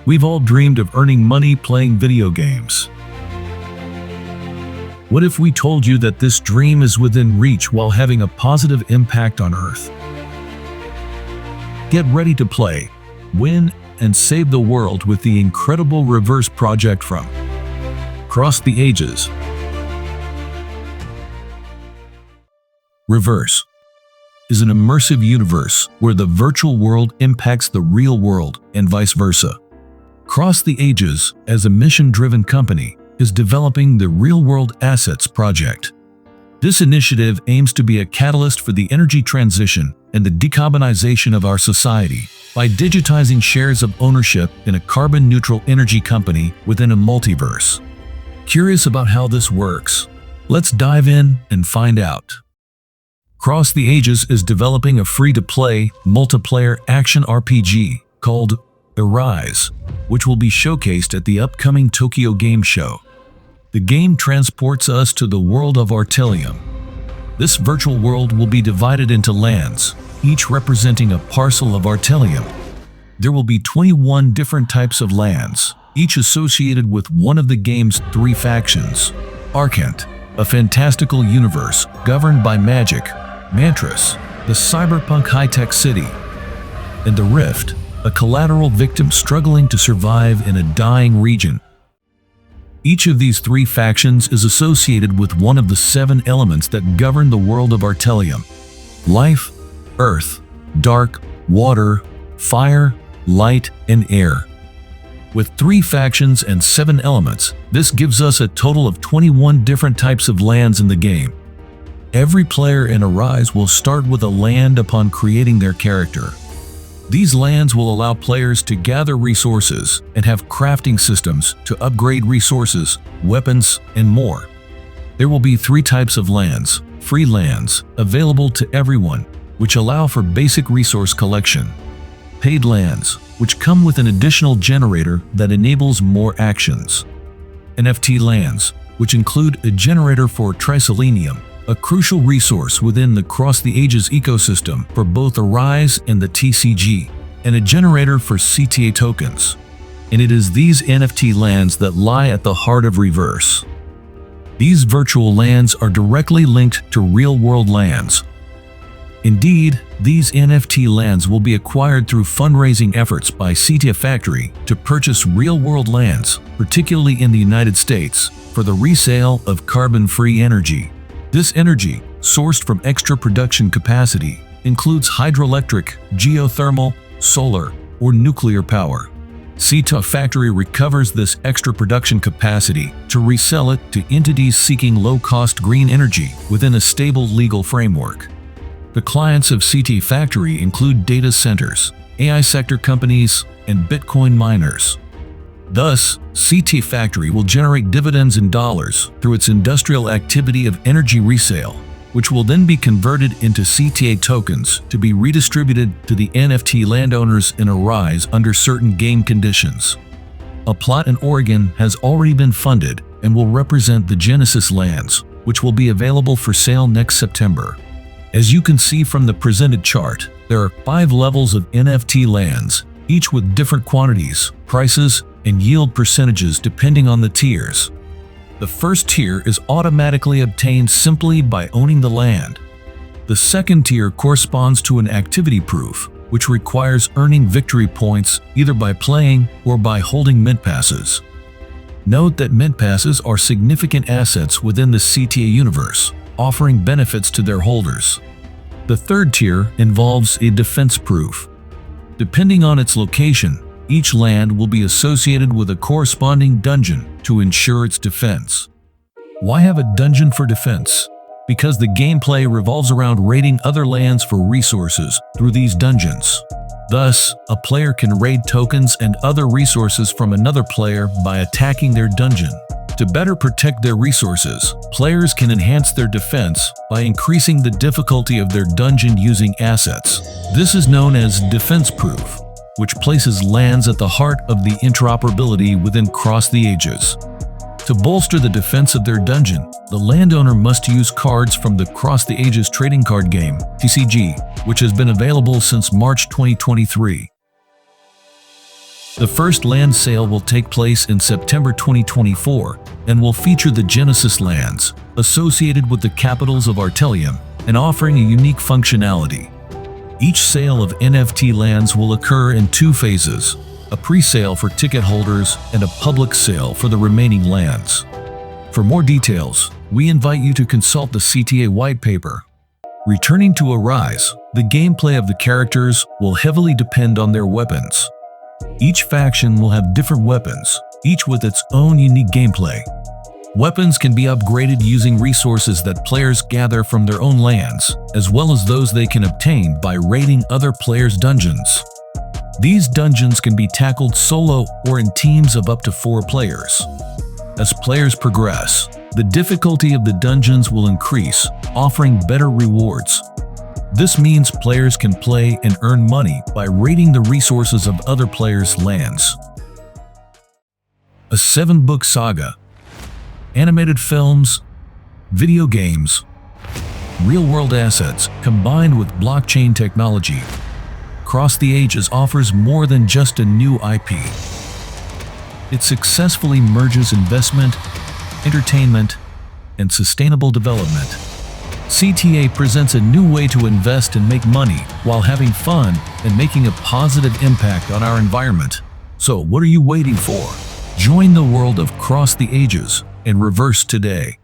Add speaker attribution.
Speaker 1: We've all dreamed of earning money playing video games. What if we told you that this dream is within reach while having a positive impact on Earth? Get ready to play, win, and save the world with the incredible Reverse project from Across the Ages. Reverse is an immersive universe where the virtual world impacts the real world and vice versa. Across the Ages, as a mission-driven company, is developing the Real-World Assets project. This initiative aims to be a catalyst for the energy transition and the decarbonization of our society by digitizing shares of ownership in a carbon-neutral energy company within a multiverse. Curious about how this works? Let's dive in and find out. Across the Ages is developing a free-to-play, multiplayer action RPG called Arise, which will be showcased at the upcoming Tokyo Game Show. The game transports us to the world of Artelium. This virtual world will be divided into lands, each representing a parcel of Artelium. There will be 21 different types of lands, each associated with one of the game's 3 factions. Arcant, a fantastical universe governed by magic. Mantras, the cyberpunk high-tech city. And the Rift, a collateral victim struggling to survive in a dying region. Each of these 3 factions is associated with one of the 7 elements that govern the world of Artelium: life, earth, dark, water, fire, light, and air. With 3 factions and 7 elements, this gives us a total of 21 different types of lands in the game. Every player in Arise will start with a land upon creating their character. These lands will allow players to gather resources and have crafting systems to upgrade resources, weapons, and more. There will be 3 types of lands: free lands, available to everyone, which allow for basic resource collection; paid lands, which come with an additional generator that enables more actions; NFT lands, which include a generator for triselenium, a crucial resource within the Across the Ages ecosystem for both Arise and the TCG, and a generator for CTA tokens. And it is these NFT lands that lie at the heart of Reverse. These virtual lands are directly linked to real-world lands. Indeed, these NFT lands will be acquired through fundraising efforts by CTA Factory to purchase real-world lands, particularly in the United States, for the resale of carbon-free energy. This energy, sourced from extra production capacity, includes hydroelectric, geothermal, solar, or nuclear power. CTA Factory recovers this extra production capacity to resell it to entities seeking low-cost green energy within a stable legal framework. The clients of CTA Factory include data centers, AI sector companies, and Bitcoin miners. Thus, CTA Factory will generate dividends in dollars through its industrial activity of energy resale, which will then be converted into CTA tokens to be redistributed to the NFT landowners in Arise under certain game conditions. A plot in Oregon has already been funded and will represent the Genesis lands, which will be available for sale next September. As you can see from the presented chart, there are 5 levels of NFT lands, each with different quantities, prices, and yield percentages depending on the tiers. The first tier is automatically obtained simply by owning the land. The second tier corresponds to an activity proof, which requires earning victory points either by playing or by holding mint passes. Note that mint passes are significant assets within the CTA universe, offering benefits to their holders. The third tier involves a defense proof. Depending on its location, each land will be associated with a corresponding dungeon to ensure its defense. Why have a dungeon for defense? Because the gameplay revolves around raiding other lands for resources through these dungeons. Thus, a player can raid tokens and other resources from another player by attacking their dungeon. To better protect their resources, players can enhance their defense by increasing the difficulty of their dungeon using assets. This is known as defense proof, which places lands at the heart of the interoperability within Across the Ages. To bolster the defense of their dungeon, the landowner must use cards from the Across the Ages trading card game, TCG, which has been available since March 2023. The first land sale will take place in September 2024 and will feature the Genesis lands, associated with the capitals of Artelium and offering a unique functionality. Each sale of NFT lands will occur in 2 phases, a pre-sale for ticket holders and a public sale for the remaining lands. For more details, we invite you to consult the CTA white paper. Returning to Arise, the gameplay of the characters will heavily depend on their weapons. Each faction will have different weapons, each with its own unique gameplay. Weapons can be upgraded using resources that players gather from their own lands, as well as those they can obtain by raiding other players' dungeons. These dungeons can be tackled solo or in teams of up to 4 players. As players progress, the difficulty of the dungeons will increase, offering better rewards. This means players can play and earn money by raiding the resources of other players' lands. A 7-book saga, animated films, video games, real-world assets combined with blockchain technology. Cross the Ages offers more than just a new IP. It successfully merges investment, entertainment, and sustainable development. CTA presents a new way to invest and make money while having fun and making a positive impact on our environment. So what are you waiting for? Join the world of Cross the Ages and reverse today.